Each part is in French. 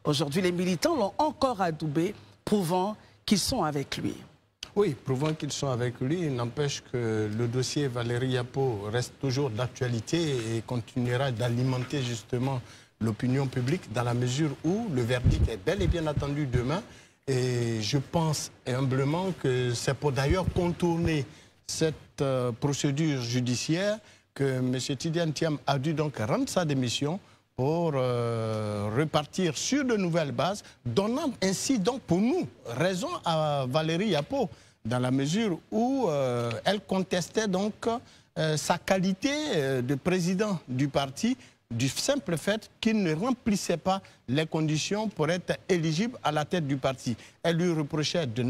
Aujourd'hui, les militants l'ont encore adoubé, prouvant qu'ils sont avec lui. Oui, prouvant qu'ils sont avec lui, il n'empêche que le dossier Valérie Yapo reste toujours d'actualité et continuera d'alimenter justement l'opinion publique dans la mesure où le verdict est bel et bien attendu demain. Et je pense humblement que c'est pour d'ailleurs contourner cette procédure judiciaire que M. Tidiane Thiam a dû donc rendre sa démission pour repartir sur de nouvelles bases, donnant ainsi donc pour nous raison à Valérie Yapo, dans la mesure où elle contestait donc sa qualité de président du parti, du simple fait qu'il ne remplissait pas les conditions pour être éligible à la tête du parti. Elle lui reprochait de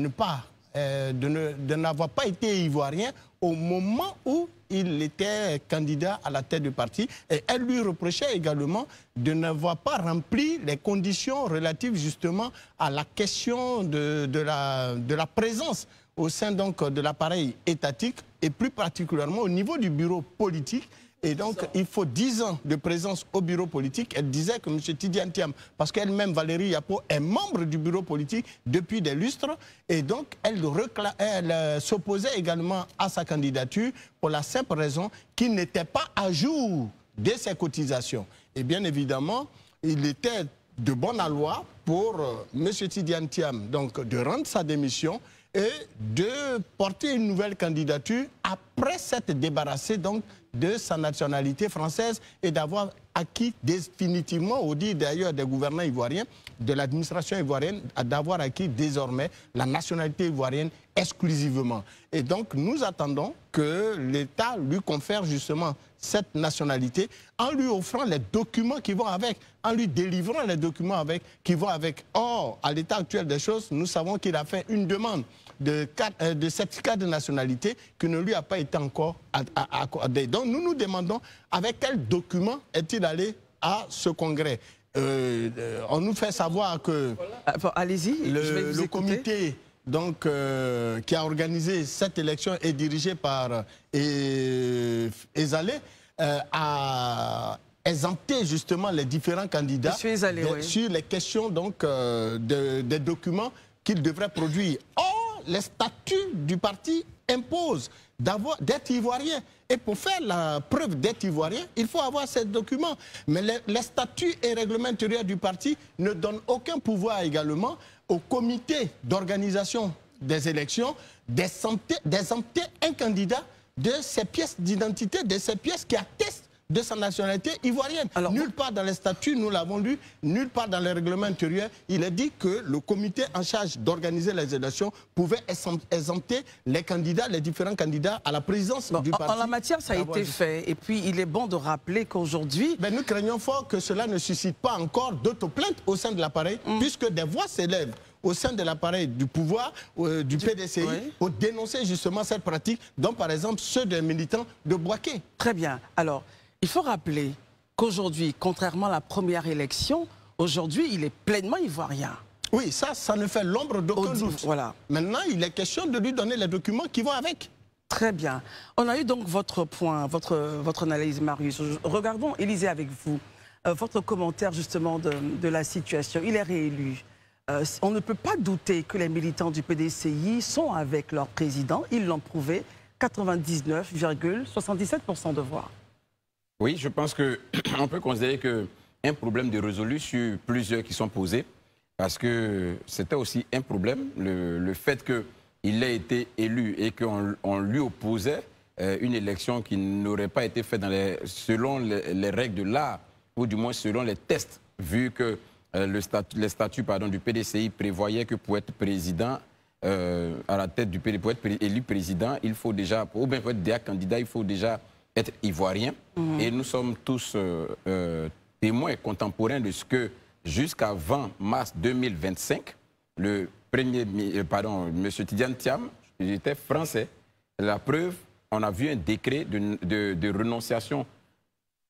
n'avoir pas été ivoirien au moment où il était candidat à la tête du parti. Et elle lui reprochait également de n'avoir pas rempli les conditions relatives justement à la question de la présence au sein donc de l'appareil étatique et plus particulièrement au niveau du bureau politique. Et donc, il faut 10 ans de présence au bureau politique. Elle disait que M. Tidiane Thiam, parce qu'elle-même, Valérie Yapo, est membre du bureau politique depuis des lustres. Et donc, elle s'opposait également à sa candidature pour la simple raison qu'il n'était pas à jour de ses cotisations. Et bien évidemment, il était de bonne loi pour M. Tidiane Thiam donc, de rendre sa démission et de porter une nouvelle candidature après s'être débarrassé donc de sa nationalité française et d'avoir acquis définitivement, au dire d'ailleurs des gouvernants ivoiriens, de l'administration ivoirienne, d'avoir acquis désormais la nationalité ivoirienne exclusivement. Et donc nous attendons que l'État lui confère justement cette nationalité en lui offrant les documents qui vont avec, en lui délivrant les documents qui vont avec. Or, à l'état actuel des choses, nous savons qu'il a fait une demande de certificat de nationalité qui ne lui a pas été encore accordé. Donc nous nous demandons avec quel document est-il allé à ce congrès. On nous fait savoir que allez-y, le comité donc, qui a organisé cette élection est dirigé par Ezalé, a exempté justement les différents candidats sur les questions donc, des documents qu'ils devraient produire. Or, les statuts du parti imposent d'être ivoirien. Et pour faire la preuve d'être ivoirien, il faut avoir ces documents. Mais les statuts et règlements intérieurs du parti ne donnent aucun pouvoir également au comité d'organisation des élections d'exempter un candidat de ses pièces d'identité, de ses pièces qui attestent de sa nationalité ivoirienne. Alors, nulle part dans les statuts, nous l'avons lu, nulle part dans les règlements intérieurs, il est dit que le comité en charge d'organiser les élections pouvait exempter les candidats, les différents candidats à la présidence du parti. En la matière, ça a été fait. Et puis, il est bon de rappeler qu'aujourd'hui... Nous craignons fort que cela ne suscite pas encore d'autoplainte au sein de l'appareil, puisque des voix s'élèvent au sein de l'appareil du pouvoir, du PDCI, pour dénoncer justement cette pratique, dont par exemple ceux des militants de Bouaké. Très bien. Alors, il faut rappeler qu'aujourd'hui, contrairement à la première élection, aujourd'hui, il est pleinement ivoirien. Oui, ça ne fait l'ombre d'aucun doute. Voilà. Maintenant, il est question de lui donner les documents qui vont avec. Très bien. On a eu donc votre point, votre analyse, Marius. Regardons, Élisée, avec vous, votre commentaire justement de la situation. Il est réélu. On ne peut pas douter que les militants du PDCI sont avec leur président. Ils l'ont prouvé, 99,77% de voix. Oui, je pense qu'on peut considérer qu'un problème de résolu sur plusieurs qui sont posés, parce que c'était aussi un problème, le fait qu'il ait été élu et qu'on lui opposait une élection qui n'aurait pas été faite selon les règles de l'art, ou du moins selon les tests, vu que les statuts du PDCI prévoyaient que pour être président, à la tête du PDCI, pour être élu président, il faut déjà, ou bien pour être déjà candidat, il faut déjà être ivoirien. Et nous sommes tous témoins contemporains de ce que jusqu'avant mars 2025, M. Tidiane Thiam, il était français. La preuve, on a vu un décret de renonciation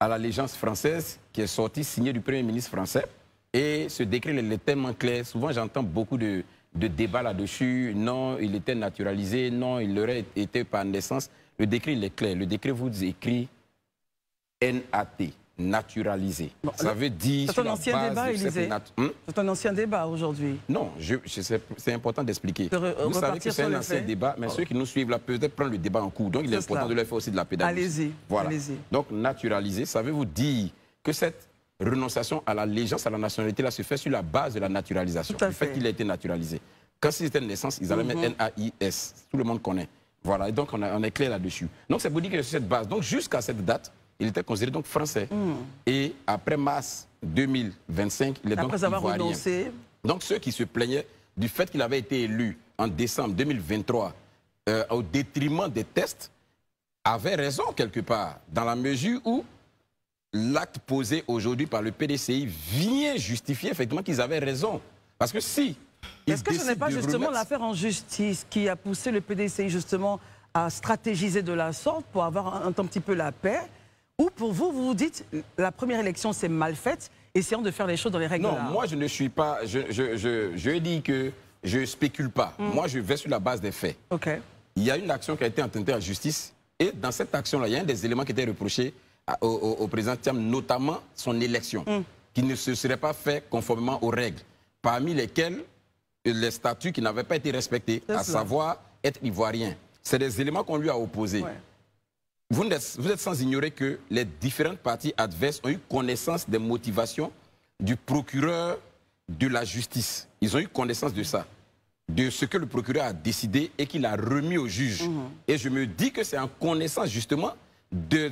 à l'allégeance française qui est sorti, signé du Premier ministre français. Et ce décret il est tellement clair. Souvent, j'entends beaucoup de débats là-dessus. Non, il était naturalisé. Non, il aurait été par naissance. Le décret, il est clair. Le décret vous écrit NAT. naturaliser. Bon, ça veut dire... C'est un ancien débat, Élysée. C'est un ancien débat aujourd'hui. Non, c'est important d'expliquer. Vous savez que c'est un ancien débat, mais ceux qui nous suivent là peut-être prendre le débat en cours. Donc il est important de leur faire aussi de la pédagogie. Allez-y. Voilà. Allez-y. Donc naturaliser, ça veut vous dire que cette renonciation à l'allégeance à la nationalité là se fait sur la base de la naturalisation. Tout à le fait qu'il a été naturalisé. Quand c'était une naissance, ils allaient mettre N-A-I-S. Tout le monde connaît. Voilà, et donc on est clair là-dessus. Donc c'est pour dire que sur cette base, donc jusqu'à cette date, il était considéré donc français. Et après mars 2025, il est donc ivoirien. Après avoir renoncé. Donc ceux qui se plaignaient du fait qu'il avait été élu en décembre 2023 au détriment des tests avaient raison quelque part, dans la mesure où l'acte posé aujourd'hui par le PDCI vient justifier effectivement qu'ils avaient raison. Parce que si... Est-ce que ce n'est pas justement l'affaire en justice qui a poussé le PDCI justement à stratégiser de la sorte pour avoir un petit peu la paix? Ou pour vous, vous vous dites la première élection c'est mal faite, essayons de faire les choses dans les règles. Non, moi je ne suis pas... Je dis que je ne spécule pas. Moi je vais sur la base des faits. Okay. Il y a une action qui a été intentée en justice et dans cette action-là, il y a un des éléments qui étaient reprochés au président Thiam, notamment son élection, qui ne se serait pas fait conformément aux règles, parmi lesquelles les statuts qui n'avaient pas été respectés, à savoir être ivoirien. C'est des éléments qu'on lui a opposés. Ouais. Vous êtes sans ignorer que les différentes parties adverses ont eu connaissance des motivations du procureur de la justice. Ils ont eu connaissance de ça, de ce que le procureur a décidé et qu'il a remis au juge. Et je me dis que c'est en connaissance justement des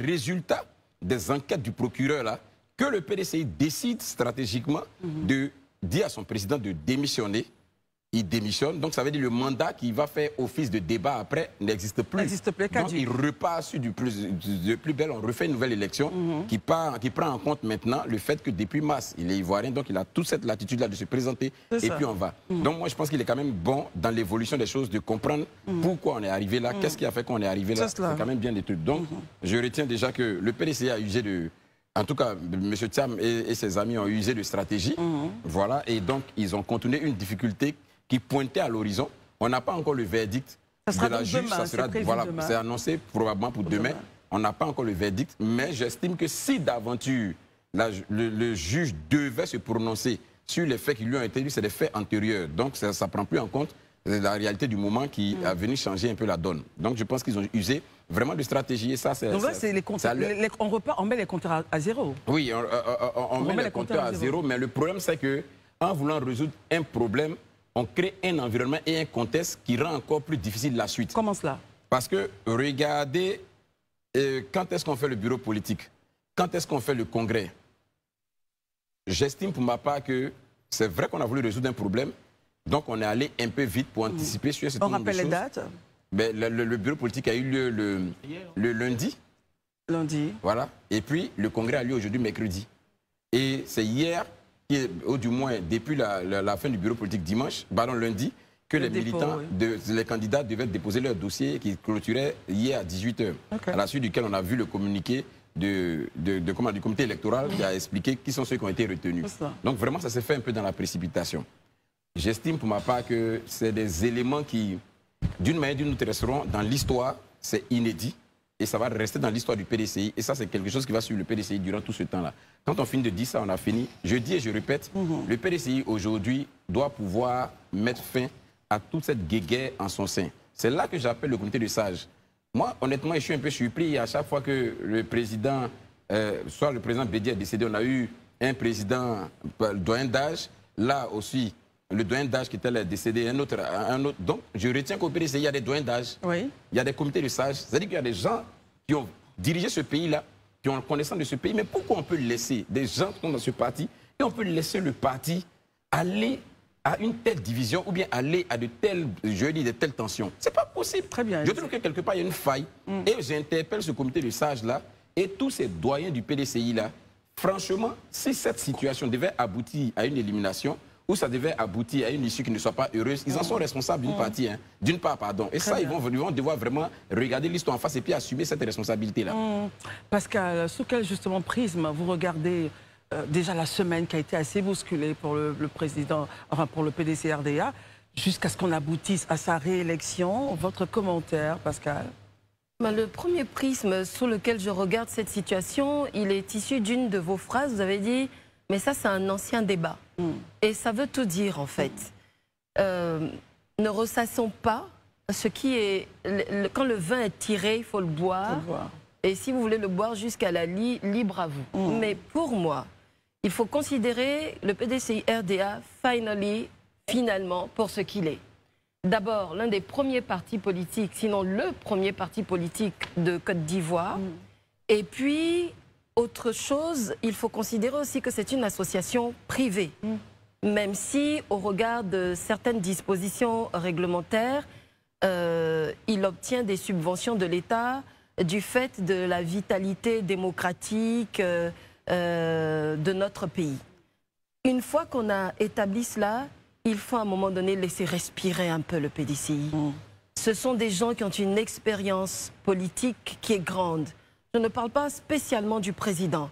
résultats des enquêtes du procureur là que le PDCI décide stratégiquement de dire à son président de démissionner. Il démissionne, donc ça veut dire le mandat qui va faire office de débat après n'existe plus. Donc il repart sur de plus belle, on refait une nouvelle élection qui prend en compte maintenant le fait que depuis mars, il est ivoirien, donc il a toute cette latitude-là de se présenter et puis on va. Donc moi je pense qu'il est quand même bon dans l'évolution des choses de comprendre pourquoi on est arrivé là, qu'est-ce qui a fait qu'on est arrivé là, c'est quand même bien des trucs. Donc je retiens déjà que le PDCI a usé de... En tout cas, M. Thiam et ses amis ont usé de stratégie, voilà, et donc ils ont continué une difficulté qui pointait à l'horizon. On n'a pas encore le verdict de la juge. Ça sera, voilà, c'est annoncé probablement pour demain. On n'a pas encore le verdict, mais j'estime que si d'aventure le juge devait se prononcer sur les faits qui lui ont été dit, c'est des faits antérieurs. Donc ça ne prend plus en compte la réalité du moment qui a venu changer un peu la donne. Donc je pense qu'ils ont usé vraiment de stratégie. Et ça, c'est... Donc là, on met les compteurs à zéro. Oui, on met les compteurs à zéro, mais le problème, c'est qu'en voulant résoudre un problème, on crée un environnement et un contexte qui rend encore plus difficile la suite. Comment cela? Parce que regardez, quand est-ce qu'on fait le bureau politique? Quand est-ce qu'on fait le congrès? J'estime pour ma part que c'est vrai qu'on a voulu résoudre un problème, donc on est allé un peu vite pour anticiper sur ce On rappelle les dates? Mais le bureau politique a eu lieu le lundi. Lundi. Voilà. Et puis le congrès a lieu aujourd'hui, mercredi. Et c'est hier... ou du moins depuis la fin du bureau politique dimanche, lundi, que les militants, les candidats devaient déposer leur dossier qui clôturait hier à 18h. À la suite duquel on a vu le communiqué du comité électoral qui a expliqué qui sont ceux qui ont été retenus. Donc vraiment, ça s'est fait un peu dans la précipitation. J'estime pour ma part que c'est des éléments qui, d'une manière ou d'une autre, resteront dans l'histoire. C'est inédit. Et ça va rester dans l'histoire du PDCI. Et ça, c'est quelque chose qui va suivre le PDCI durant tout ce temps-là. Quand on finit de dire ça, on a fini. Je dis et je répète, le PDCI aujourd'hui doit pouvoir mettre fin à toute cette guéguerre en son sein. C'est là que j'appelle le comité de sages. Moi, honnêtement, je suis un peu surpris. À chaque fois que le président, soit le président Bédier est décédé, on a eu un président doyen d'âge. Là aussi, le doyen d'âge qui était décédé, un autre. Donc, je retiens qu'au PDCI, il y a des doyens d'âge, il y a des comités de sages. C'est-à-dire qu'il y a des gens qui ont dirigé ce pays-là, qui ont connaissance de ce pays. Mais pourquoi on peut laisser des gens qui sont dans ce parti et on peut laisser le parti aller à une telle division ou bien aller à de telles tensions? C'est pas possible. Très bien. Je trouve que quelque part, il y a une faille. Et j'interpelle ce comité de sages-là et tous ces doyens du PDCI-là. Franchement, si cette situation devait aboutir à une élimination, ou ça devait aboutir à une issue qui ne soit pas heureuse, ils en sont responsables d'une partie, d'une part, pardon. Et ça, ils vont devoir vraiment regarder l'histoire en face et puis assumer cette responsabilité-là. Pascal, sous quel justement prisme vous regardez déjà la semaine qui a été assez bousculée pour le président, enfin pour le PDC-RDA, jusqu'à ce qu'on aboutisse à sa réélection? Votre commentaire, Pascal? Le premier prisme sous lequel je regarde cette situation, il est issu d'une de vos phrases. Vous avez dit, mais ça c'est un ancien débat. Et ça veut tout dire en fait. Ne ressassons pas ce qui est... Quand le vin est tiré, il faut le boire. Et si vous voulez le boire jusqu'à la lie, libre à vous. Mais pour moi, il faut considérer le PDCI-RDA finalement pour ce qu'il est. D'abord, l'un des premiers partis politiques, sinon le premier parti politique de Côte d'Ivoire. Et puis, autre chose, il faut considérer aussi que c'est une association privée. Même si, au regard de certaines dispositions réglementaires, il obtient des subventions de l'État du fait de la vitalité démocratique de notre pays. Une fois qu'on a établi cela, il faut à un moment donné laisser respirer un peu le PDCI. Ce sont des gens qui ont une expérience politique qui est grande. Je ne parle pas spécialement du président.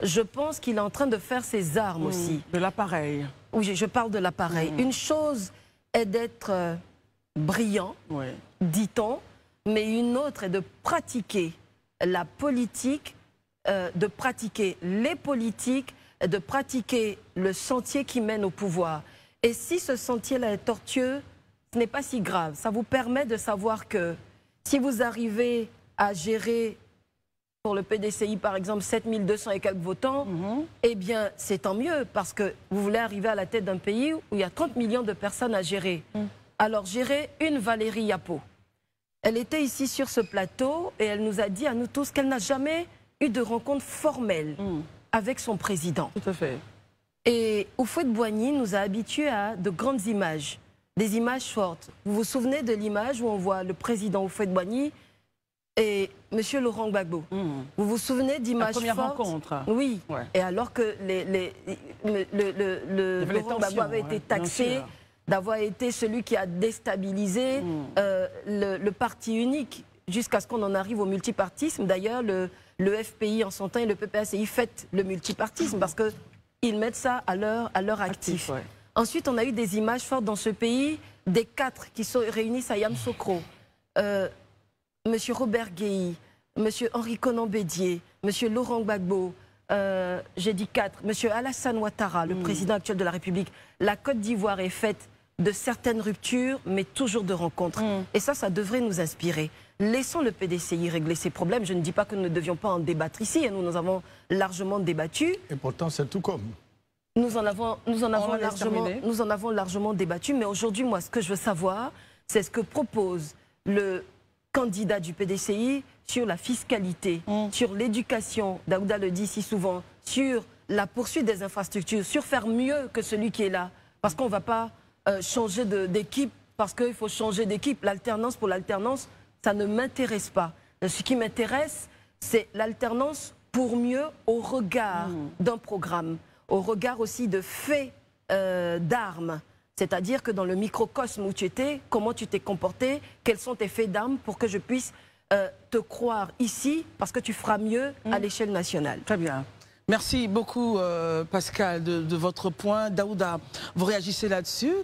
Je pense qu'il est en train de faire ses armes aussi. De l'appareil. Oui, je parle de l'appareil. Une chose est d'être brillant, dit-on, mais une autre est de pratiquer la politique, de pratiquer les politiques, de pratiquer le sentier qui mène au pouvoir. Et si ce sentier-là est tortueux, ce n'est pas si grave. Ça vous permet de savoir que si vous arrivez à gérer, pour le PDCI par exemple, 7200 et quelques votants, eh bien c'est tant mieux parce que vous voulez arriver à la tête d'un pays où il y a 30 millions de personnes à gérer. Alors gérer une Valérie Yapo. Elle était ici sur ce plateau et elle nous a dit à nous tous qu'elle n'a jamais eu de rencontre formelle avec son président. Tout à fait. Et Houphouët-Boigny nous a habitués à de grandes images, des images fortes. Vous vous souvenez de l'image où on voit le président Houphouët-Boigny et M. Laurent Gbagbo. Vous vous souvenez d'images fortes? La première rencontre. Oui. Et alors que Laurent Gbagbo avait été taxé d'avoir été celui qui a déstabilisé le parti unique jusqu'à ce qu'on en arrive au multipartisme. D'ailleurs, le FPI en son temps et le PPACI fêtent le multipartisme parce que ils mettent ça à leur actif. Ensuite, on a eu des images fortes dans ce pays, des 4 qui sont réunissent à Yamoussoukro. Monsieur Robert Guéhi, Monsieur Henri Konan Bédié, Monsieur Laurent Gbagbo, j'ai dit 4, Monsieur Alassane Ouattara, le président actuel de la République. La Côte d'Ivoire est faite de certaines ruptures, mais toujours de rencontres. Et ça devrait nous inspirer. Laissons le PDCI régler ses problèmes. Je ne dis pas que nous ne devions pas en débattre ici. Et nous avons largement débattu. Et pourtant, c'est tout comme. Nous en avons largement débattu. Mais aujourd'hui, moi, ce que je veux savoir, c'est ce que propose le candidat du PDCI sur la fiscalité, sur l'éducation, Daouda le dit si souvent, sur la poursuite des infrastructures, sur faire mieux que celui qui est là. Parce qu'on ne va pas changer d'équipe, parce qu'il faut changer d'équipe. L'alternance pour l'alternance, ça ne m'intéresse pas. Ce qui m'intéresse, c'est l'alternance pour mieux au regard d'un programme, au regard aussi de faits d'armes. C'est-à-dire que dans le microcosme où tu étais, comment tu t'es comporté, quels sont tes faits d'armes pour que je puisse te croire ici, parce que tu feras mieux à l'échelle nationale. Très bien. Merci beaucoup, Pascal, de votre point. Daouda, vous réagissez là-dessus.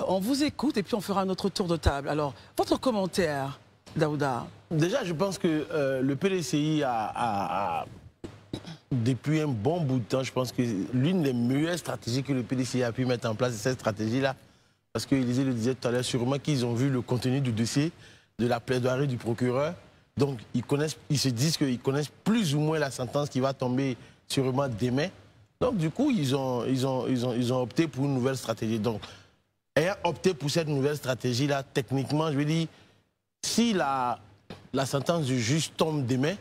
On vous écoute et puis on fera notre tour de table. Alors, votre commentaire, Daouda? Déjà, je pense que le PDCI depuis un bon bout de temps, je pense que l'une des meilleures stratégies que le PDCI a pu mettre en place, c'est cette stratégie-là. Parce qu'Élisée le disait tout à l'heure, sûrement qu'ils ont vu le contenu du dossier, de la plaidoirie du procureur. Donc, ils se disent qu'ils connaissent plus ou moins la sentence qui va tomber sûrement demain. Donc, du coup, ils ont opté pour une nouvelle stratégie. Donc, ayant opté pour cette nouvelle stratégie-là, techniquement, je veux dire, si la sentence du juge tombe demain,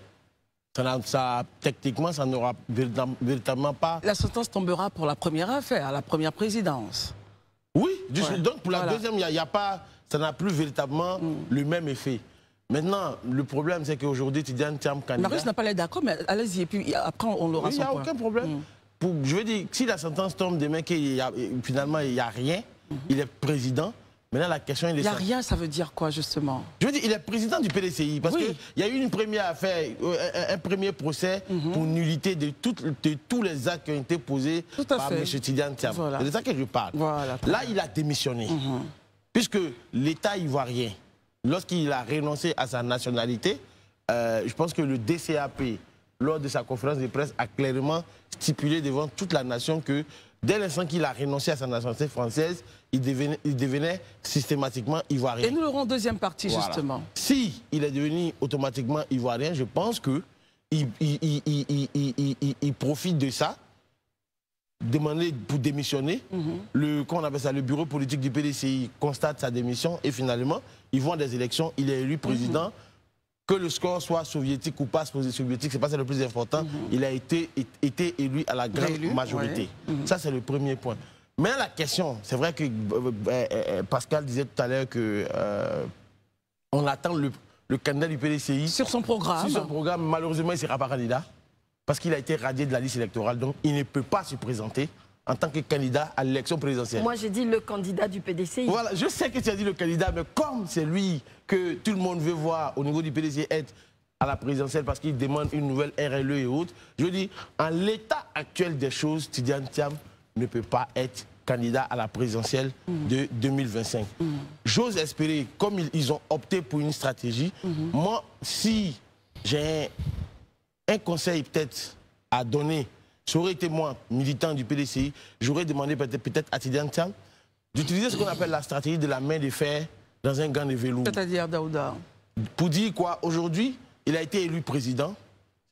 techniquement, ça n'aura véritablement pas... La sentence tombera pour la première affaire, la première présidence. Oui, donc pour la deuxième, y a pas, ça n'a plus véritablement le même effet. Maintenant, le problème, c'est qu'aujourd'hui, Tidiane Thiam candidat... Marius n'a pas l'air d'accord, mais allez-y, et puis après, on l'aura son point. Il n'y a aucun problème. Je veux dire, si la sentence tombe demain, finalement, il n'y a rien, il est président. Maintenant, la question est... Il n'y a rien, ça veut dire quoi, justement? Je veux dire, il est président du PDCI, parce qu'il y a eu une première affaire, un premier procès pour nullité de tous les actes qui ont été posés par M. Tidiane Thiam. Voilà. C'est de ça que je parle. Voilà. Là, il a démissionné. Puisque l'État ivoirien, lorsqu'il a renoncé à sa nationalité, je pense que le DCAP, lors de sa conférence de presse, a clairement stipulé devant toute la nation que dès l'instant qu'il a renoncé à sa nationalité française, il devenait systématiquement ivoirien. Et nous l'aurons en deuxième partie, Voilà. justement. Si il est devenu automatiquement ivoirien, je pense que il profite de ça, demander pour démissionner. Comment on appelle ça, le bureau politique du PDCI constate sa démission et finalement, ils vont à des élections, il est élu président. Que le score soit soviétique ou pas soviétique, c'est pas ça le plus important. Il a été élu à la grande majorité. Ouais. Ça, c'est le premier point. Mais la question, c'est vrai que Pascal disait tout à l'heure que on attend le candidat du PDCI. Sur son programme. Sur son programme, malheureusement, il ne sera pas candidat parce qu'il a été radié de la liste électorale. Donc, il ne peut pas se présenter en tant que candidat à l'élection présidentielle. Moi, j'ai dit le candidat du PDCI. Voilà, je sais que tu as dit le candidat, mais comme c'est lui que tout le monde veut voir au niveau du PDCI être à la présidentielle parce qu'il demande une nouvelle RLE et autres, je dis, en l'état actuel des choses, Tidiane Thiam ne peut pas être candidat à la présidentielle de 2025. J'ose espérer, comme ils ont opté pour une stratégie, moi, si j'ai un conseil peut-être à donner, ça aurait été moi, militant du PDCI, j'aurais demandé peut-être à Tidiane Thiam d'utiliser ce qu'on appelle la stratégie de la main de fer dans un gant de velours. C'est-à-dire, Daouda? Pour dire quoi, aujourd'hui, il a été élu président.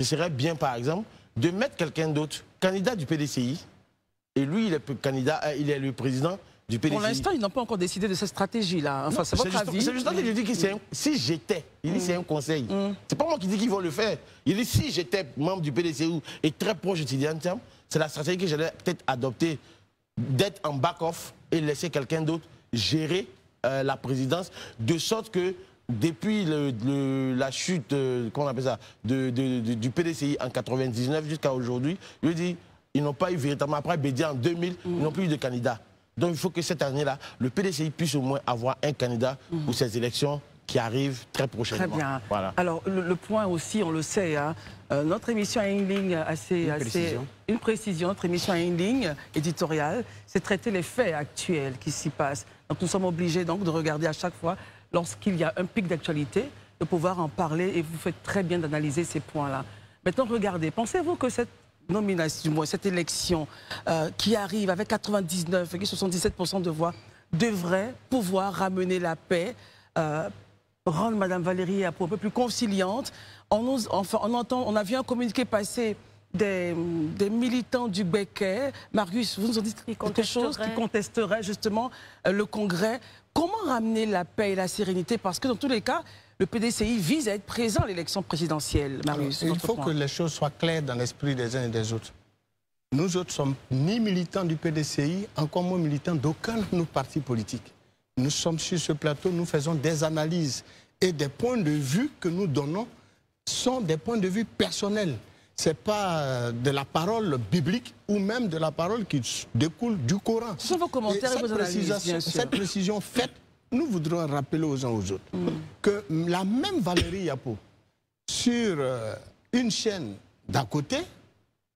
Ce serait bien, par exemple, de mettre quelqu'un d'autre, candidat du PDCI, et lui, il est candidat, il est le président du PDCI. Pour l'instant, ils n'ont pas encore décidé de cette stratégie-là. Enfin, c'est votre avis. C'est justement que je dis que si j'étais, il dit c'est un conseil. C'est pas moi qui dis qu'ils vont le faire. Il dit si j'étais membre du PDCI et très proche de Tidiane Thiam, c'est la stratégie que j'allais peut-être adopter, d'être en back-off et laisser quelqu'un d'autre gérer la présidence, de sorte que depuis la chute, comment on appelle ça, du PDCI en 99 jusqu'à aujourd'hui, je dis, ils n'ont pas eu véritablement, après Bédia en 2000, ils n'ont plus eu de candidat. Donc il faut que cette année-là, le PDCI puisse au moins avoir un candidat pour ces élections qui arrivent très prochainement. Très bien. Voilà. Alors, le point aussi, on le sait, hein, notre émission a une ligne une précision. Notre émission a une ligne éditoriale, c'est traiter les faits actuels qui s'y passent. Donc nous sommes obligés donc, de regarder à chaque fois, lorsqu'il y a un pic d'actualité, de pouvoir en parler et vous faites très bien d'analyser ces points-là. Maintenant, regardez, pensez-vous que cette nomination, du moins cette élection qui arrive avec 99,77% de voix devrait pouvoir ramener la paix, rendre Mme Valérie Yapo un peu plus conciliante? On a vu un communiqué passer des militants du Béquet. Marius, vous nous en dites quelque chose qui contesterait justement le Congrès. Comment ramener la paix et la sérénité? Parce que dans tous les cas, le PDCI vise à être présent à l'élection présidentielle. Marius, il faut que les choses soient claires dans l'esprit des uns et des autres. Nous autres ne sommes ni militants du PDCI, encore moins militants d'aucun de nos partis politiques. Nous sommes sur ce plateau, nous faisons des analyses et des points de vue que nous donnons sont des points de vue personnels. Ce n'est pas de la parole biblique ou même de la parole qui découle du Coran. Ce sont vos commentaires et vos analyses, bien sûr. Cette précision faite, nous voudrons rappeler aux uns aux autres que la même Valérie Yapo, sur une chaîne d'à côté,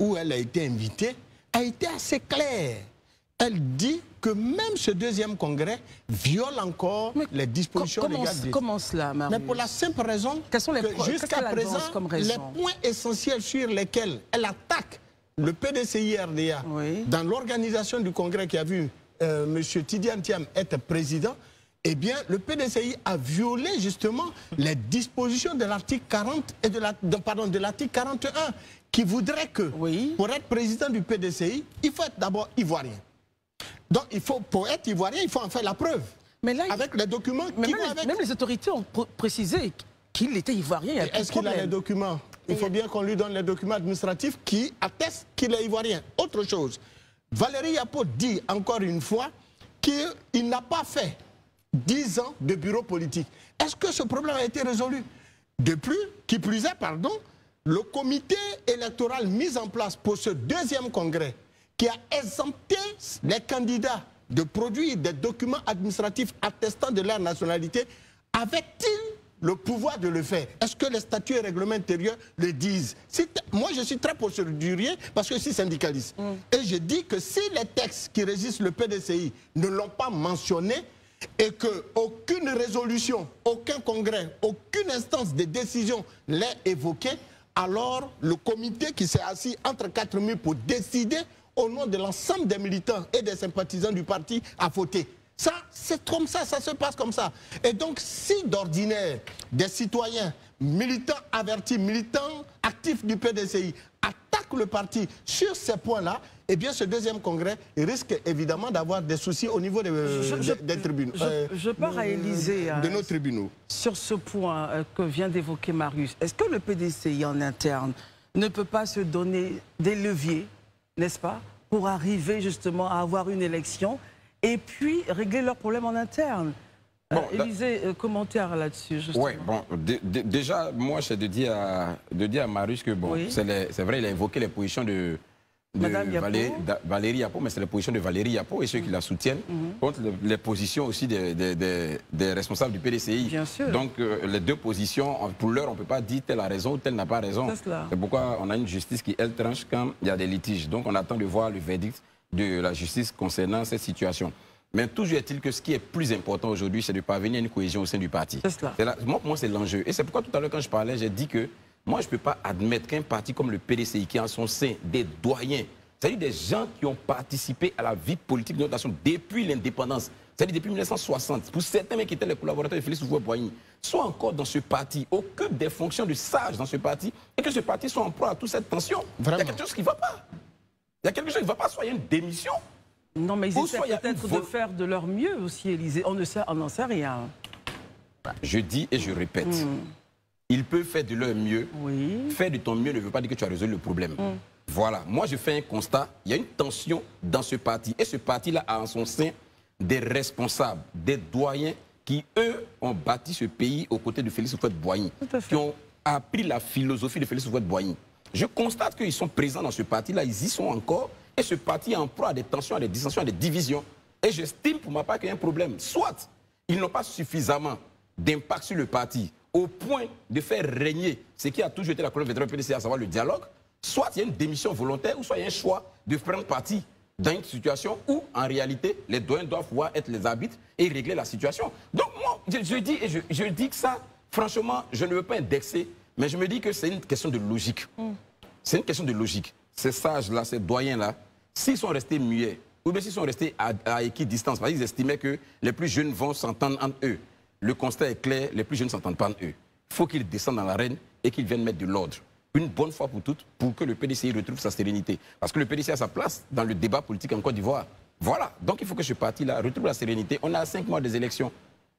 où elle a été invitée, a été assez claire. Elle dit que même ce deuxième congrès viole encore les dispositions légales. Comment cela, Marius? Mais pour la simple raison que jusqu'à présent, les points essentiels sur lesquels elle attaque le PDCI-RDA dans l'organisation du congrès qui a vu M. Tidiane Thiam être président, eh bien, le PDCI a violé justement les dispositions de l'article 40 et de l'article 41 qui voudrait que, pour être président du PDCI, il faut être d'abord ivoirien. Donc, pour être ivoirien, il faut en faire la preuve. Mais là, avec les documents qui vont avec. Même les autorités ont précisé qu'il était ivoirien. Est-ce qu'il a les documents? Il faut bien qu'on lui donne les documents administratifs qui attestent qu'il est ivoirien. Autre chose, Valérie Yapo dit encore une fois qu'il n'a pas fait 10 ans de bureau politique. Est-ce que ce problème a été résolu? De plus, qui plus est, pardon, le comité électoral mis en place pour ce deuxième congrès, qui a exempté les candidats de produire des documents administratifs attestant de leur nationalité, avait-il le pouvoir de le faire? Est-ce que les statuts et règlements intérieurs le disent? Moi, je suis très procédurier parce que je suis syndicaliste. Et je dis que si les textes qui régissent le PDCI ne l'ont pas mentionné, et qu'aucune résolution, aucun congrès, aucune instance de décision l'ait évoqué, alors le comité qui s'est assis entre quatre murs pour décider au nom de l'ensemble des militants et des sympathisants du parti a voté. Ça, c'est comme ça se passe comme ça. Et donc, si d'ordinaire, des citoyens, militants avertis, militants actifs du PDCI, attaquent le parti sur ces points-là, eh bien, ce deuxième congrès risque évidemment d'avoir des soucis au niveau des tribunaux. Je pars à Élysée. De nos tribunaux. Sur ce point que vient d'évoquer Marius, est-ce que le PDCI en interne ne peut pas se donner des leviers, n'est-ce pas, pour arriver justement à avoir une élection et puis régler leurs problèmes en interne? Bon, Élysée, commentaire là-dessus, justement. Oui, bon, déjà, moi, c'est de dire à Marius que, bon, oui, c'est vrai, il a évoqué les positions de Valérie Yapo, mais c'est les positions de Valérie Yapo et ceux qui la soutiennent contre les positions aussi des responsables du PDCI. Bien sûr. Donc, les deux positions, pour l'heure, on ne peut pas dire telle a raison ou telle n'a pas raison. C'est pourquoi on a une justice qui, elle, tranche quand il y a des litiges. Donc, on attend de voir le verdict de la justice concernant cette situation. Mais toujours est-il que ce qui est plus important aujourd'hui, c'est de parvenir à une cohésion au sein du parti. Moi, c'est l'enjeu. Et c'est pourquoi tout à l'heure, quand je parlais, j'ai dit que moi, je ne peux pas admettre qu'un parti comme le PDCI, qui a en son sein des doyens, c'est-à-dire des gens qui ont participé à la vie politique de notre nation depuis l'indépendance, c'est-à-dire depuis 1960, pour certains qui étaient les collaborateurs de Félix Houphouët-Boigny, soient encore dans ce parti, occupent des fonctions de sages dans ce parti, et que ce parti soit en proie à toute cette tension. Vraiment. Il y a quelque chose qui ne va pas. Il y a quelque chose qui ne va pas, soit il y a une démission. Non, mais ils essaient peut-être de faire de leur mieux aussi, Élysée. On n'en sait rien. Je dis et je répète. Ils peuvent faire de leur mieux. Oui. Faire de ton mieux ne veut pas dire que tu as résolu le problème. Voilà. Moi, je fais un constat. Il y a une tension dans ce parti. Et ce parti-là a en son sein des responsables, des doyens qui, eux, ont bâti ce pays aux côtés de Félix Houphouët-Boigny. Qui ont appris la philosophie de Félix Houphouët-Boigny. Je constate qu'ils sont présents dans ce parti-là. Ils y sont encore. Et ce parti est en proie à des tensions, à des dissensions, à des divisions. Et j'estime pour ma part qu'il y a un problème. Soit ils n'ont pas suffisamment d'impact sur le parti au point de faire régner ce qui a toujours été la colonne vertébrale du PDCI, à savoir le dialogue. Soit il y a une démission volontaire, ou soit il y a un choix de prendre parti dans une situation où, en réalité, les doyens doivent pouvoir être les arbitres et régler la situation. Donc moi, je dis que ça, franchement, je ne veux pas indexer, mais je me dis que c'est une question de logique. C'est une question de logique. Ces sages-là, ces doyens-là, s'ils sont restés muets, ou bien s'ils sont restés à équidistance, parce qu'ils estimaient que les plus jeunes vont s'entendre entre eux. Le constat est clair, les plus jeunes ne s'entendent pas entre eux. Il faut qu'ils descendent dans l'arène et qu'ils viennent mettre de l'ordre. Une bonne fois pour toutes, pour que le PDCI retrouve sa sérénité. Parce que le PDCI a sa place dans le débat politique en Côte d'Ivoire. Voilà. Donc il faut que ce parti-là retrouve la sérénité. On est à 5 mois des élections.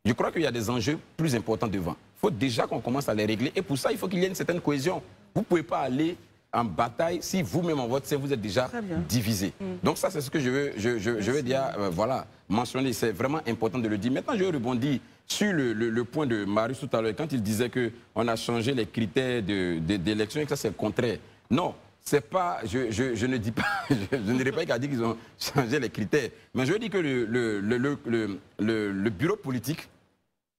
Je crois qu'il y a des enjeux plus importants devant. Il faut déjà qu'on commence à les régler. Et pour ça, il faut qu'il y ait une certaine cohésion. Vous ne pouvez pas aller en bataille si vous-même en votre sein vous êtes déjà divisé. Donc ça c'est ce que je veux dire, voilà, mentionner, c'est vraiment important de le dire. Maintenant je rebondis sur le point de Marius tout à l'heure, quand il disait qu'on a changé les critères d'élection et que ça c'est le contraire. Non, c'est pas, je ne dis pas, je ne dirais pas qu'à dire qu'ils ont changé les critères, mais je dis que le bureau politique,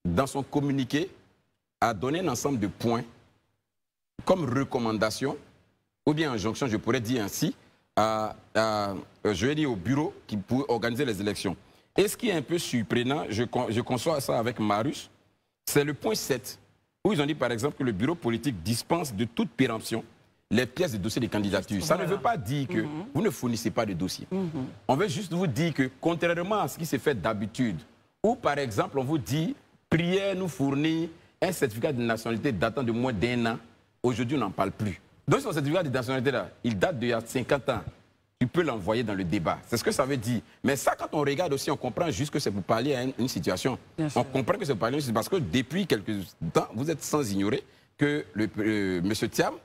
dans son communiqué, a donné un ensemble de points comme recommandation ou bien injonction, je pourrais dire ainsi, je vais dire au bureau qui pourrait organiser les élections. Et ce qui est un peu surprenant, je conçois ça avec Marius, c'est le point 7, où ils ont dit par exemple que le bureau politique dispense de toute péremption les pièces de dossier de candidature. Ça ne veut pas dire que vous ne fournissez pas de dossier. On veut juste vous dire que, contrairement à ce qui s'est fait d'habitude, où par exemple on vous dit, priez nous fournir un certificat de nationalité datant de moins d'1 an, aujourd'hui on n'en parle plus. Donc, son certificat de nationalité-là, il date d'il y a 50 ans. Tu peux l'envoyer dans le débat. C'est ce que ça veut dire. Mais ça, quand on regarde aussi, on comprend juste que c'est pour parler à une situation. On comprend que c'est pour parler à une situation. Parce que depuis quelques temps, vous êtes sans ignorer que M. Thiam,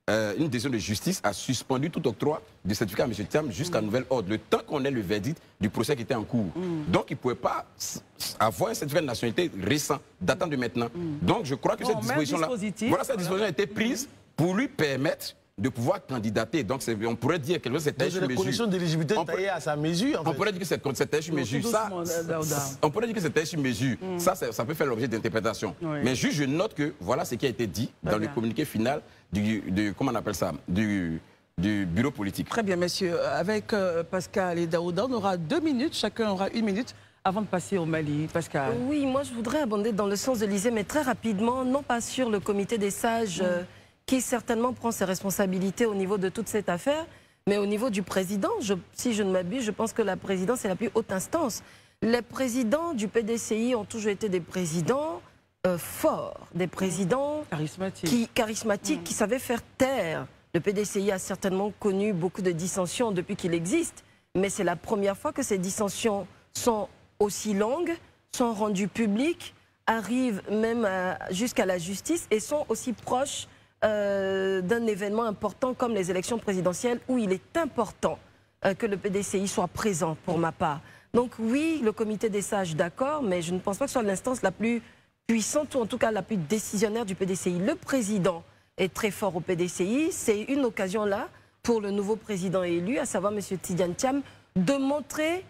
une décision de justice, a suspendu tout octroi de certificat à M. Thiam jusqu'à nouvel ordre, le temps qu'on ait le verdict du procès qui était en cours. Donc, il ne pouvait pas avoir un certificat de nationalité récent, datant de maintenant. Donc, je crois que cette disposition-là, voilà, cette disposition a été prise pour lui permettre de pouvoir candidater. Donc, on pourrait dire que c'est un les conditions d'éligibilité taillées à sa mesure. En fait. On pourrait dire que c'est un mesure. On pourrait dire que c'est un mesure. Ça peut faire l'objet d'interprétation. Mais juste, je note que voilà ce qui a été dit dans le communiqué final comment on appelle ça, du bureau politique. Très bien, messieurs. Avec Pascal et Daouda, on aura 2 minutes. Chacun aura 1 minute Avant de passer au Mali, Pascal. Oui, moi je voudrais abonder dans le sens de l'Élysée, mais très rapidement, non pas sur le comité des sages, qui certainement prend ses responsabilités au niveau de toute cette affaire, mais au niveau du président. Si je ne m'abuse, je pense que la présidence est la plus haute instance. Les présidents du PDCI ont toujours été des présidents forts, des présidents charismatiques, qui savaient faire taire. Le PDCI a certainement connu beaucoup de dissensions depuis qu'il existe, mais c'est la première fois que ces dissensions sont aussi longues, sont rendues publiques, arrivent même jusqu'à la justice et sont aussi proches d'un événement important comme les élections présidentielles où il est important que le PDCI soit présent pour ma part. Donc oui, le comité des sages, d'accord, mais je ne pense pas que ce soit l'instance la plus puissante ou en tout cas la plus décisionnaire du PDCI. Le président est très fort au PDCI. C'est une occasion là pour le nouveau président élu, à savoir M. Tidiane Thiam, de montrer...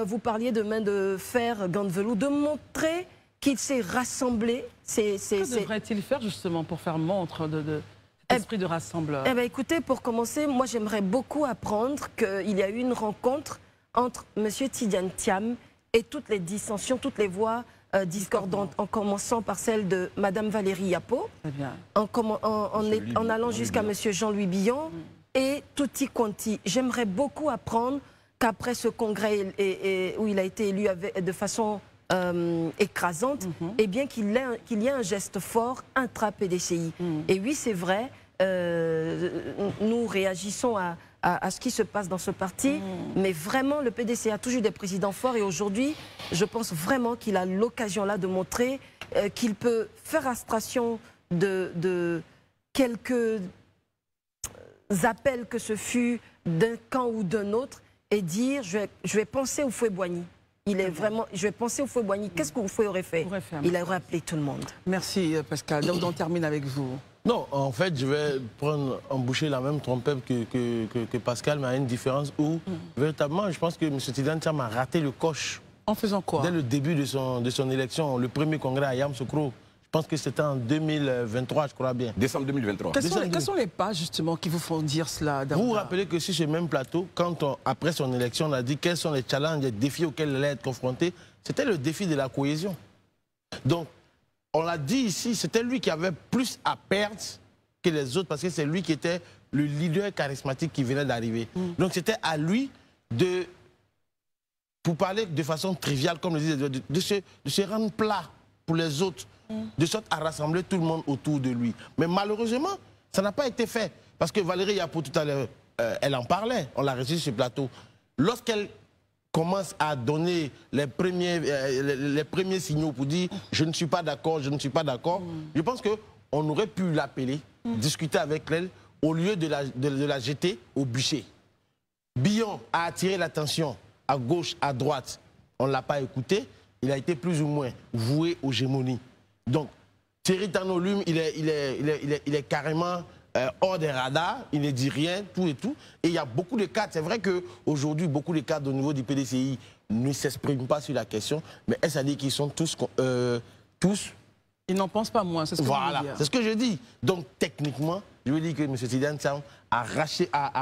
vous parliez de main de fer, gants de velours, de montrer qu'il s'est rassemblé. Que devrait-il faire justement pour faire montre de cet esprit de rassembleur? Eh bien, écoutez, pour commencer, moi j'aimerais beaucoup apprendre qu'il y a eu une rencontre entre M. Tidiane Thiam et toutes les dissensions, toutes les voix discordantes, en commençant par celle de Mme Valérie Yapo, en allant jusqu'à M. Jean-Louis Billon et tutti quanti. J'aimerais beaucoup apprendre qu'après ce congrès où il a été élu de façon écrasante, eh bien qu'il y ait un geste fort intra-PDCI. Et oui, c'est vrai, nous réagissons à ce qui se passe dans ce parti, mais vraiment, le PDCI a toujours eu des présidents forts et aujourd'hui, je pense vraiment qu'il a l'occasion là de montrer qu'il peut faire abstraction de quelques appels que ce fut d'un camp ou d'un autre et dire je vais penser au Fouet-Boigny. Je vais penser au Fouet-Boigny. Qu'est-ce que Fouet aurait fait? Il aurait appelé tout le monde. Merci Pascal. Donc on termine avec vous. Non, en fait, je vais emboucher la même trompette que Pascal, mais à une différence où, véritablement, je pense que M. Tidiane Thiam a raté le coche. En faisant quoi? Dès le début de son élection, le premier congrès à Yamoussoukro, je pense que c'était en 2023, je crois bien. Décembre 2023. Quels sont les pas, justement, qui vous font dire cela? Vous vous rappelez que sur ce même plateau, quand après son élection, on a dit quels sont les challenges, les défis auxquels elle allait être confrontée, c'était le défi de la cohésion. Donc, on l'a dit ici, c'était lui qui avait plus à perdre que les autres parce que c'est lui qui était le leader charismatique qui venait d'arriver. Donc c'était à lui pour parler de façon triviale, comme je disais, de se rendre plat pour les autres, de sorte à rassembler tout le monde autour de lui. Mais malheureusement, ça n'a pas été fait. Parce que Valérie Yapo, tout à l'heure, elle en parlait, on l'a reçue sur ce plateau. Lorsqu'elle commence à donner les premiers signaux pour dire « je ne suis pas d'accord, je ne suis pas d'accord », je pense qu'on aurait pu l'appeler, discuter avec elle, au lieu de la jeter au bûcher. Billon a attiré l'attention à gauche, à droite. On ne l'a pas écouté. Il a été plus ou moins voué aux gémonies. Donc, Thierry Tanolume, il est carrément hors des radars, il ne dit rien, tout et tout. Et il y a beaucoup de cadres. C'est vrai qu'aujourd'hui, beaucoup de cadres au niveau du PDCI ne s'expriment pas sur la question, mais est-ce à dire qu'ils sont tous... Ils n'en pensent pas moins, c'est ce que voilà, c'est ce que je dis. Donc, techniquement, je veux dire que M. Tidiane Thiam a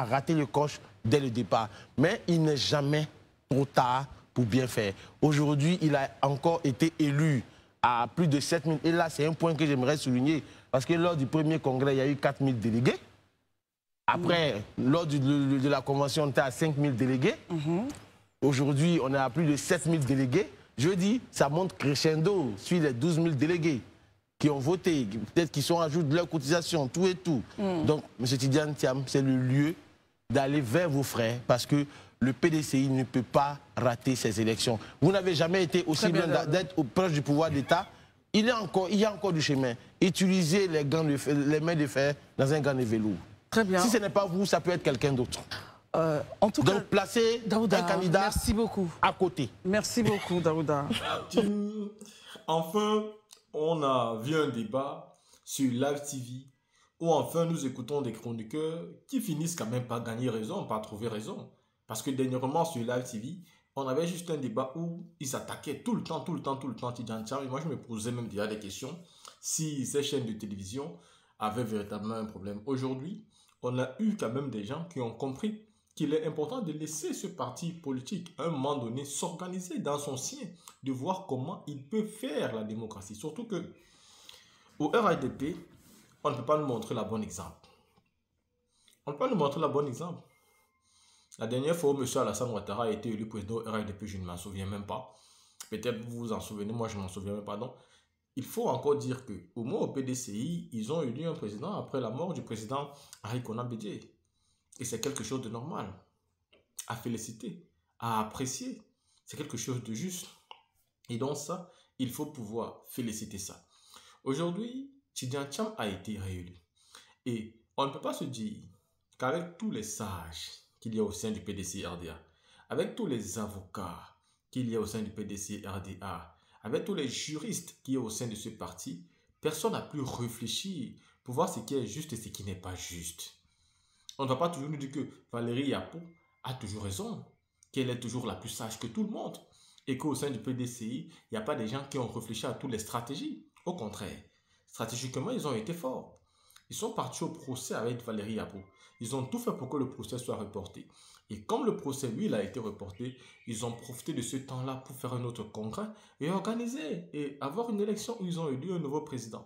raté le coche dès le départ. Mais il n'est jamais trop tard pour bien faire. Aujourd'hui, il a encore été élu à plus de 7 000. Et là, c'est un point que j'aimerais souligner. Parce que lors du premier congrès, il y a eu 4 000 délégués. Après, lors de la convention, on était à 5 000 délégués. Aujourd'hui, on est à plus de 7 000 délégués. Je dis, ça monte crescendo sur les 12 000 délégués qui ont voté, peut-être qui sont à jour de leur cotisation, tout et tout. Donc, M. Tidiane Thiam, c'est le lieu d'aller vers vos frères parce que le PDCI ne peut pas rater ces élections. Vous n'avez jamais été aussi bien d'être proche du pouvoir d'État. Il y a encore du chemin. Utilisez les mains de fer dans un gant de velours. Très bien. Si ce n'est pas vous, ça peut être quelqu'un d'autre. En tout cas, donc placez Daouda, un candidat merci beaucoup. À côté. Merci beaucoup, Daouda. Enfin, on a vu un débat sur Live TV où enfin nous écoutons des chroniqueurs qui finissent quand même par gagner raison, par trouver raison. Parce que dernièrement sur Live TV, on avait juste un débat où ils attaquaient tout le temps Tidiane Thiam. Et moi, je me posais même déjà des questions si ces chaînes de télévision avaient véritablement un problème. Aujourd'hui, on a eu quand même des gens qui ont compris qu'il est important de laisser ce parti politique, à un moment donné, s'organiser dans son sien, de voir comment il peut faire la démocratie. Surtout que au RHDP, on ne peut pas nous montrer la bonne exemple. On ne peut pas nous montrer la bonne exemple. La dernière fois où M. Alassane Ouattara a été élu président au RHDP, je ne m'en souviens même pas. Peut-être vous vous en souvenez, moi je ne m'en souviens même pas. Donc, il faut encore dire qu'au moins au PDCI, ils ont élu un président après la mort du président Henri Konan Bédié. Et c'est quelque chose de normal, à féliciter, à apprécier. C'est quelque chose de juste. Et donc ça, il faut pouvoir féliciter ça. Aujourd'hui, Tidjane Thiam a été réélu. Et on ne peut pas se dire qu'avec tous les sages qu'il y a au sein du PDC-RDA, avec tous les avocats qu'il y a au sein du PDC-RDA, avec tous les juristes qu'il y a au sein de ce parti, personne n'a pu réfléchir pour voir ce qui est juste et ce qui n'est pas juste. On ne va pas toujours nous dire que Valérie Yapo a toujours raison, qu'elle est toujours la plus sage que tout le monde, et qu'au sein du PDCI, il n'y a pas des gens qui ont réfléchi à toutes les stratégies. Au contraire, stratégiquement, ils ont été forts. Ils sont partis au procès avec Valérie Yapo. Ils ont tout fait pour que le procès soit reporté. Et comme le procès, lui, il a été reporté, ils ont profité de ce temps-là pour faire un autre congrès et organiser et avoir une élection où ils ont élu un nouveau président.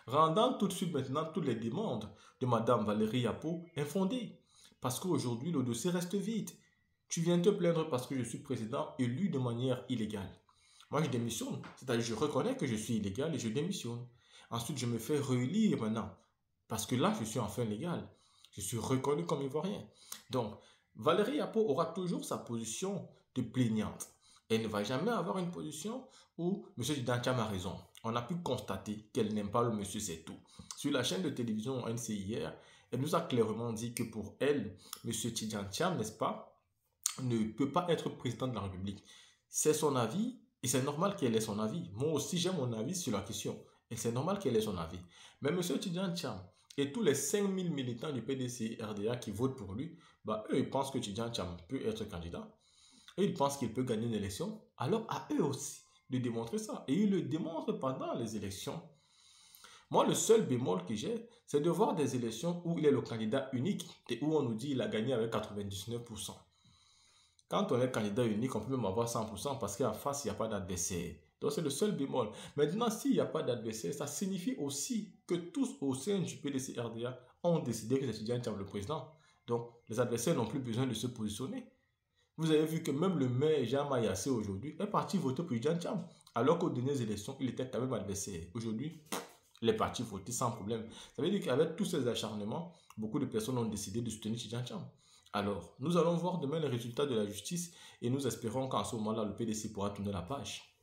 Rendant tout de suite maintenant toutes les demandes de Mme Valérie Yapo infondées. Parce qu'aujourd'hui, le dossier reste vide. Tu viens te plaindre parce que je suis président élu de manière illégale. Moi, je démissionne. C'est-à-dire, je reconnais que je suis illégal et je démissionne. Ensuite, je me fais réélire maintenant. Parce que là, je suis enfin légal. Je suis reconnu comme ivoirien. Donc, Valérie Yapo aura toujours sa position de plaignante. Elle ne va jamais avoir une position où M. Tidjane Thiam a raison. On a pu constater qu'elle n'aime pas le monsieur, c'est tout. Sur la chaîne de télévision ANC hier, elle nous a clairement dit que pour elle, M. Tidjane Thiam, n'est-ce pas, ne peut pas être président de la République. C'est son avis et c'est normal qu'elle ait son avis. Moi aussi, j'ai mon avis sur la question. Et c'est normal qu'elle ait son avis. Mais M. Tidjane Thiam et tous les 5000 militants du PDC-RDA qui votent pour lui, bah, eux, ils pensent que Tidjane Thiam peut être candidat. Et ils pensent qu'il peut gagner une élection. Alors, à eux aussi de démontrer ça. Et ils le démontrent pendant les élections. Moi, le seul bémol que j'ai, c'est de voir des élections où il est le candidat unique et où on nous dit qu'il a gagné avec 99%. Quand on est candidat unique, on peut même avoir 100% parce qu'en face, il n'y a pas d'adversaire. Donc, c'est le seul bémol. Maintenant, s'il n'y a pas d'adversaire, ça signifie aussi que tous au sein du PDC-RDA ont décidé que c'est Tidjane Thiam le président. Donc, les adversaires n'ont plus besoin de se positionner. Vous avez vu que même le maire Jean Mayassé aujourd'hui est parti voter pour Tidjane Thiam. Alors qu'aux dernières élections, il était quand même adversaire. Aujourd'hui, les partis votent sans problème. Ça veut dire qu'avec tous ces acharnements, beaucoup de personnes ont décidé de soutenir Tidjane Thiam. Alors, nous allons voir demain les résultats de la justice et nous espérons qu'en ce moment-là, le PDC pourra tourner la page.